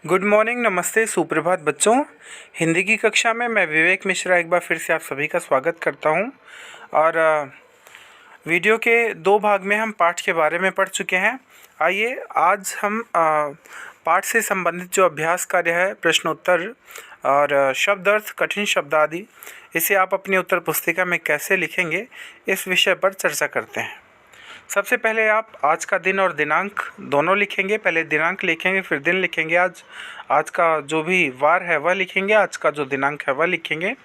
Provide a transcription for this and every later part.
Good morning, नमस्ते, सुप्रभात बच्चों। हिंदी की कक्षा में मैं विवेक मिश्रा एक बार फिर से आप सभी का स्वागत करता हूं। और वीडियो के दो भाग में हम पाठ के बारे में पढ़ चुके हैं। आइए आज हम पाठ से संबंधित जो अभ्यास कार्य है, प्रश्न उत्तर और शब्द अर्थ, कठिन शब्द आदि, इसे आप अपनी उत्तर पुस्तिका में कैसे लिखेंगे इस विषय पर चर्चा करते हैं। सबसे पहले आप आज का दिन और दिनांक दोनों लिखेंगे। पहले दिनांक लिखेंगे, फिर दिन लिखेंगे। आज का जो भी वार है वह लिखेंगे, आज का जो दिनांक है वह लिखेंगे।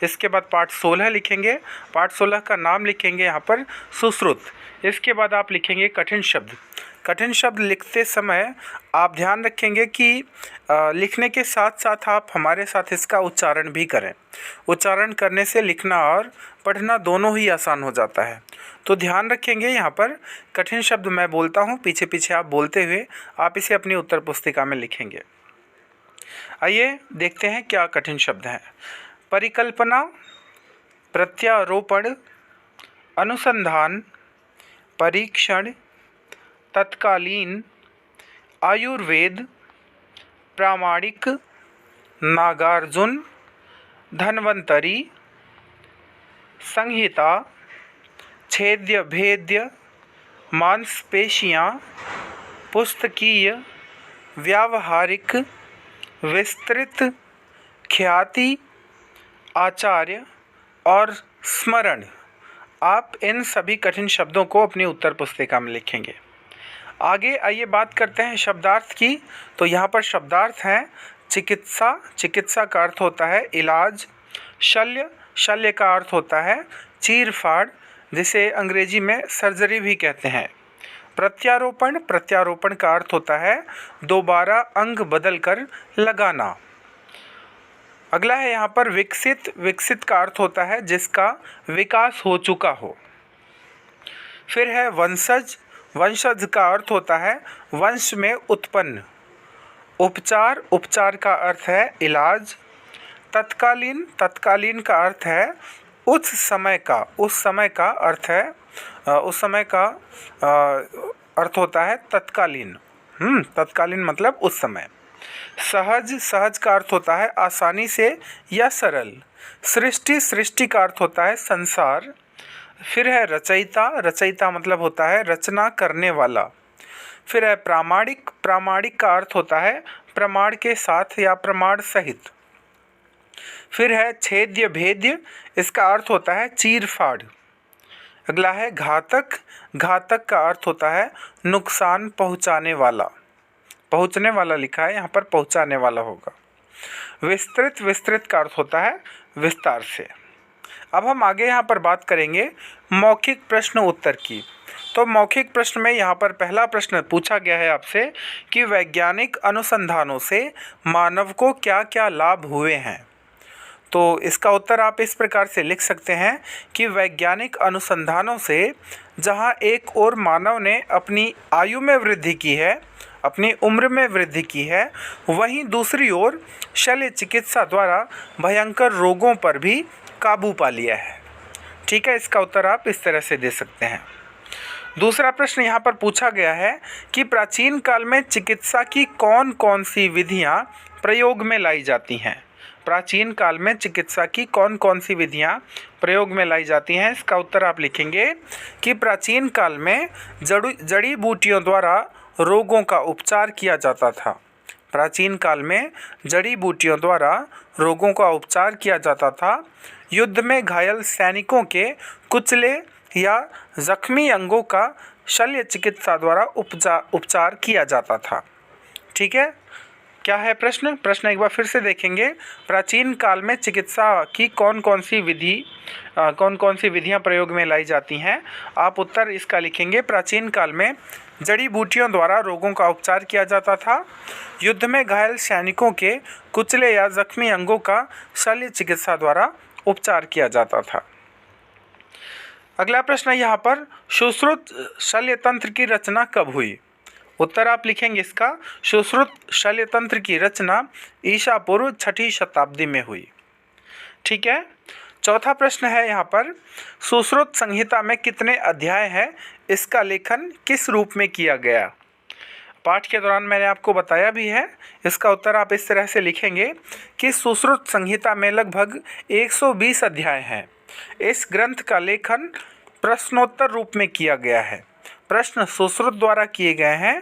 इसके बाद पाठ 16 लिखेंगे। पाठ 16 का नाम लिखेंगे यहाँ पर सुश्रुत। इसके बाद आप लिखेंगे कठिन शब्द। कठिन शब्द लिखते समय आप ध्यान रखेंगे कि लिखने के साथ साथ आप हमारे साथ इसका उच्चारण भी करें। उच्चारण करने से लिखना और पढ़ना दोनों ही आसान हो जाता है। तो ध्यान रखेंगे, यहाँ पर कठिन शब्द मैं बोलता हूँ, पीछे पीछे आप बोलते हुए आप इसे अपनी उत्तर पुस्तिका में लिखेंगे। आइए देखते हैं क्या कठिन शब्द हैं। परिकल्पना, प्रत्यारोपण, अनुसंधान, परीक्षण, तत्कालीन, आयुर्वेद, प्रामाणिक, नागार्जुन, धन्वंतरी, संहिता, छेद्य भेद्य, मांसपेशियाँ, पुस्तकीय, व्यावहारिक, विस्तृत, ख्याति, आचार्य और स्मरण। आप इन सभी कठिन शब्दों को अपनी उत्तर पुस्तिका में लिखेंगे। आगे आइए बात करते हैं शब्दार्थ की। तो यहाँ पर शब्दार्थ हैं चिकित्सा। चिकित्सा का अर्थ होता है इलाज। शल्य, शल्य का अर्थ होता है चीर फाड़, जिसे अंग्रेजी में सर्जरी भी कहते हैं। प्रत्यारोपण, प्रत्यारोपण का अर्थ होता है दोबारा अंग बदलकर लगाना। अगला है यहाँ पर विकसित। विकसित का अर्थ होता है जिसका विकास हो चुका हो। फिर है वंशज। वंशज का अर्थ होता है वंश में उत्पन्न। उपचार, उपचार का अर्थ है इलाज। तत्कालीन, तत्कालीन का अर्थ है उस समय का। उस समय का अर्थ है उस समय का अर्थ होता है तत्कालीन। तत्कालीन मतलब उस समय। सहज, सहज का अर्थ होता है आसानी से या सरल। सृष्टि, सृष्टि का अर्थ होता है संसार। फिर है रचयिता। रचयिता मतलब होता है रचना करने वाला। फिर है प्रामाणिक। प्रामाणिक का अर्थ होता है प्रमाण के साथ या प्रमाण सहित। फिर है छेद्य भेद्य। इसका अर्थ होता है चीर फाड़। अगला है घातक। घातक का अर्थ होता है नुकसान पहुंचाने वाला। पहुंचने वाला लिखा है, यहाँ पर पहुंचाने वाला होगा। विस्तृत, विस्तृत का अर्थ होता है विस्तार से। अब हम आगे यहाँ पर बात करेंगे मौखिक प्रश्न उत्तर की। तो मौखिक प्रश्न में यहाँ पर पहला प्रश्न पूछा गया है आपसे कि वैज्ञानिक अनुसंधानों से मानव को क्या क्या लाभ हुए हैं। तो इसका उत्तर आप इस प्रकार से लिख सकते हैं कि वैज्ञानिक अनुसंधानों से जहाँ एक ओर मानव ने अपनी आयु में वृद्धि की है, अपनी उम्र में वृद्धि की है, वहीं दूसरी ओर शल्य चिकित्सा द्वारा भयंकर रोगों पर भी काबू पा लिया है। ठीक है, इसका उत्तर आप इस तरह से दे सकते हैं। दूसरा प्रश्न यहाँ पर पूछा गया है कि प्राचीन काल में चिकित्सा की कौन कौन सी विधियाँ प्रयोग में लाई जाती हैं। प्राचीन काल में चिकित्सा की कौन कौन सी विधियाँ प्रयोग में लाई जाती हैं। इसका उत्तर आप लिखेंगे कि प्राचीन काल में जड़ी बूटियों द्वारा रोगों का उपचार किया जाता था। प्राचीन काल में जड़ी बूटियों द्वारा रोगों का उपचार किया जाता था। युद्ध में घायल सैनिकों के कुचले या जख्मी अंगों का शल्य चिकित्सा द्वारा उपचार किया जाता था। ठीक है, क्या है प्रश्न? प्रश्न एक बार फिर से देखेंगे। प्राचीन काल में चिकित्सा की कौन कौन सी विधियां प्रयोग में लाई जाती हैं। आप उत्तर इसका लिखेंगे प्राचीन काल में जड़ी बूटियों द्वारा रोगों का उपचार किया जाता था। युद्ध में घायल सैनिकों के कुचले या जख्मी अंगों का शल्य चिकित्सा द्वारा उपचार किया जाता था। अगला प्रश्न यहाँ पर सुश्रुत शल्य तंत्र की रचना कब हुई। उत्तर आप लिखेंगे इसका सुश्रुत शल्य तंत्र की रचना ईसा पूर्व 6वीं शताब्दी में हुई। ठीक है, चौथा प्रश्न है यहाँ पर सुश्रुत संहिता में कितने अध्याय हैं, इसका लेखन किस रूप में किया गया। पाठ के दौरान मैंने आपको बताया भी है। इसका उत्तर आप इस तरह से लिखेंगे कि सुश्रुत संहिता में लगभग 120 अध्याय हैं। इस ग्रंथ का लेखन प्रश्नोत्तर रूप में किया गया है। प्रश्न सुश्रुत द्वारा किए गए हैं,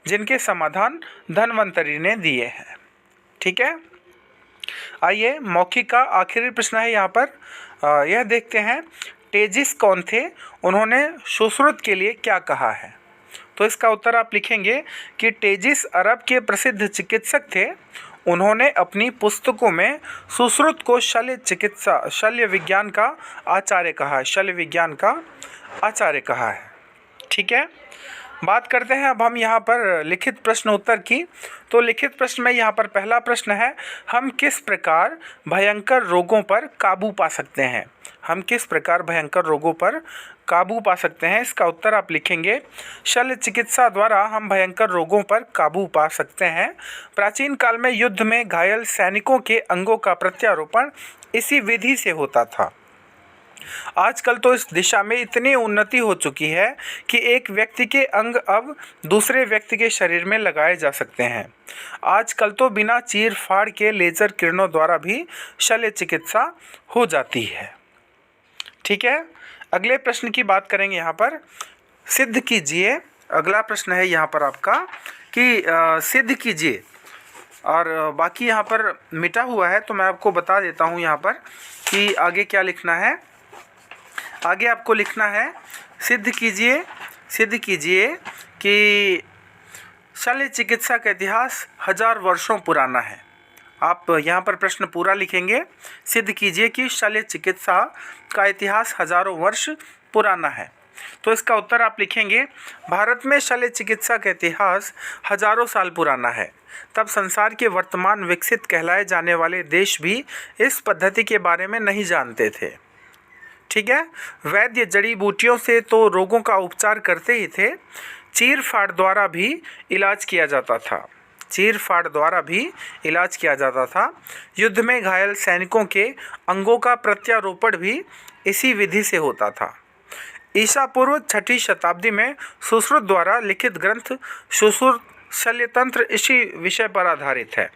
जिनके समाधान धन्वंतरि ने दिए हैं। ठीक है, आइए मौखिक का आखिरी प्रश्न है यहाँ पर। यह देखते हैं, टेजिस कौन थे, उन्होंने सुश्रुत के लिए क्या कहा है। तो इसका उत्तर आप लिखेंगे कि टेजिस अरब के प्रसिद्ध चिकित्सक थे। उन्होंने अपनी पुस्तकों में सुश्रुत को शल्य विज्ञान का आचार्य कहा है, शल्य विज्ञान का आचार्य कहा है। ठीक है, बात करते हैं अब हम यहाँ पर लिखित प्रश्न उत्तर की। तो लिखित प्रश्न में यहाँ पर पहला प्रश्न है, हम किस प्रकार भयंकर रोगों पर काबू पा सकते हैं। हम किस प्रकार भयंकर रोगों पर काबू पा सकते हैं। इसका उत्तर आप लिखेंगे, शल्य चिकित्सा द्वारा हम भयंकर रोगों पर काबू पा सकते हैं। प्राचीन काल में युद्ध में घायल सैनिकों के अंगों का प्रत्यारोपण इसी विधि से होता था। आजकल तो इस दिशा में इतनी उन्नति हो चुकी है कि एक व्यक्ति के अंग अब दूसरे व्यक्ति के शरीर में लगाए जा सकते हैं। आजकल तो बिना चीर फाड़ के लेजर किरणों द्वारा भी शल्य चिकित्सा हो जाती है। ठीक है, अगले प्रश्न की बात करेंगे यहाँ पर, सिद्ध कीजिए। अगला प्रश्न है यहाँ पर आपका कि सिद्ध कीजिए, और बाकी यहाँ पर मिटा हुआ है तो मैं आपको बता देता हूँ यहाँ पर कि आगे क्या लिखना है। आगे आपको लिखना है, सिद्ध कीजिए कि शल्य चिकित्सा का इतिहास 1000 वर्षों पुराना है। आप यहाँ पर प्रश्न पूरा लिखेंगे, सिद्ध कीजिए कि शल्य चिकित्सा का इतिहास हजारों वर्ष पुराना है। तो इसका उत्तर आप लिखेंगे, भारत में शल्य चिकित्सा का इतिहास हजारों साल पुराना है। तब संसार के वर्तमान विकसित कहलाए जाने वाले देश भी इस पद्धति के बारे में नहीं जानते थे। ठीक है, वैद्य जड़ी बूटियों से तो रोगों का उपचार करते ही थे, चीर फाड़ द्वारा भी इलाज किया जाता था। युद्ध में घायल सैनिकों के अंगों का प्रत्यारोपण भी इसी विधि से होता था। ईसा पूर्व 6वीं शताब्दी में सुश्रुत द्वारा लिखित ग्रंथ सुश्रुत शल्यतंत्र इसी विषय पर आधारित है।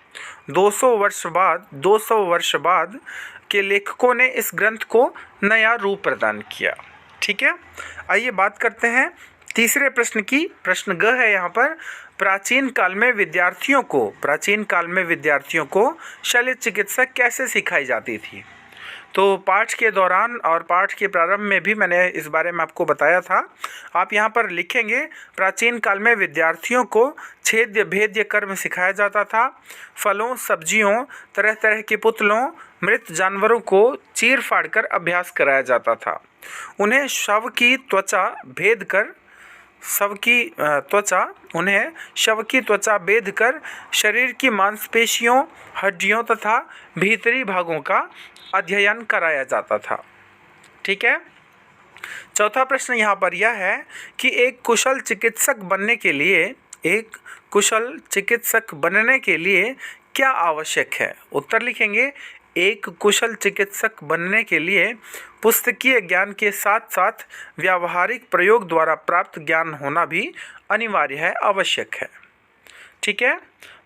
200 वर्ष बाद के लेखकों ने इस ग्रंथ को नया रूप प्रदान किया। ठीक है, आइए बात करते हैं तीसरे प्रश्न की। प्रश्न ग है यहाँ पर, प्राचीन काल में विद्यार्थियों को शल्य चिकित्सा कैसे सिखाई जाती थी। तो पाठ के दौरान और पाठ के प्रारंभ में भी मैंने इस बारे में आपको बताया था। आप यहाँ पर लिखेंगे, प्राचीन काल में विद्यार्थियों को छेद्य भेद्य कर्म सिखाया जाता था। फलों, सब्जियों, तरह तरह के पुतलों, मृत जानवरों को चीर फाड़ कर अभ्यास कराया जाता था। उन्हें शव की त्वचा बेध कर शरीर की मांसपेशियों, हड्डियों तथा भीतरी भागों का अध्ययन कराया जाता था। ठीक है, चौथा प्रश्न यहाँ पर यह है कि एक कुशल चिकित्सक बनने के लिए क्या आवश्यक है। उत्तर लिखेंगे, एक कुशल चिकित्सक बनने के लिए पुस्तकीय ज्ञान के साथ साथ व्यावहारिक प्रयोग द्वारा प्राप्त ज्ञान होना भी अनिवार्य है, आवश्यक है। ठीक है,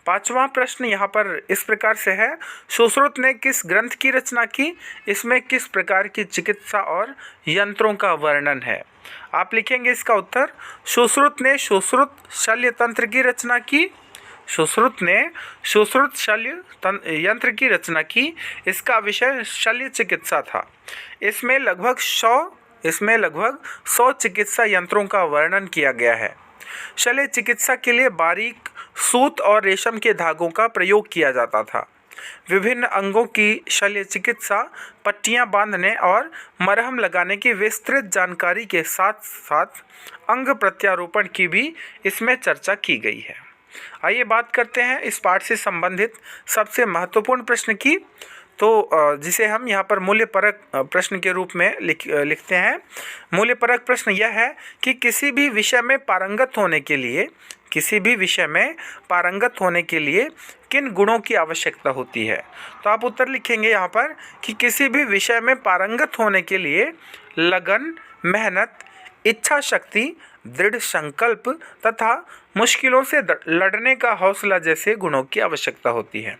पांचवा प्रश्न यहाँ पर इस प्रकार से है, सुश्रुत ने किस ग्रंथ की रचना की, इसमें किस प्रकार की चिकित्सा और यंत्रों का वर्णन है। आप लिखेंगे इसका उत्तर, सुश्रुत ने सुश्रुत शल्य तंत्र की रचना की। सुश्रुत ने सुश्रुत शल्य यंत्र की रचना की। इसका विषय शल्य चिकित्सा था। इसमें लगभग 100 चिकित्सा यंत्रों का वर्णन किया गया है। शल्य चिकित्सा के लिए बारीक सूत और रेशम के धागों का प्रयोग किया जाता था। विभिन्न अंगों की शल्य चिकित्सा, पट्टियां बांधने और मरहम लगाने की विस्तृत जानकारी के साथ साथ अंग प्रत्यारोपण की भी इसमें चर्चा की गई है। आइए बात करते हैं इस पाठ से संबंधित सबसे महत्वपूर्ण प्रश्न की, तो जिसे हम यहाँ पर मूल्यपरक प्रश्न के रूप में लिखते हैं। मूल्यपरक प्रश्न यह है कि किसी भी विषय में पारंगत होने के लिए किन गुणों की आवश्यकता होती है। तो आप उत्तर लिखेंगे यहाँ पर कि किसी भी विषय में पारंगत होने के लिए लगन, मेहनत, इच्छा शक्ति, दृढ़ संकल्प तथा मुश्किलों से लड़ने का हौसला जैसे गुणों की आवश्यकता होती है।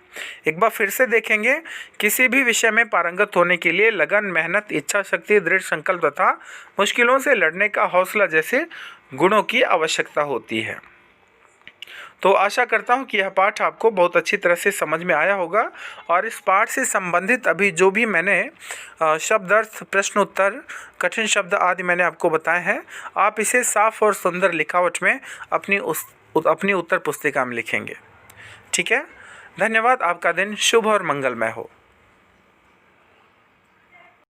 एक बार फिर से देखेंगे, किसी भी विषय में पारंगत होने के लिए लगन, मेहनत, इच्छा शक्ति, दृढ़ संकल्प तथा मुश्किलों से लड़ने का हौसला जैसे गुणों की आवश्यकता होती है। तो आशा करता हूँ कि यह पाठ आपको बहुत अच्छी तरह से समझ में आया होगा और इस पाठ से संबंधित अभी जो भी मैंने शब्द अर्थ, प्रश्न उत्तर, कठिन शब्द आदि मैंने आपको बताए हैं, आप इसे साफ और सुंदर लिखावट में अपनी उत्तर पुस्तिका में लिखेंगे। ठीक है, धन्यवाद। आपका दिन शुभ और मंगलमय हो।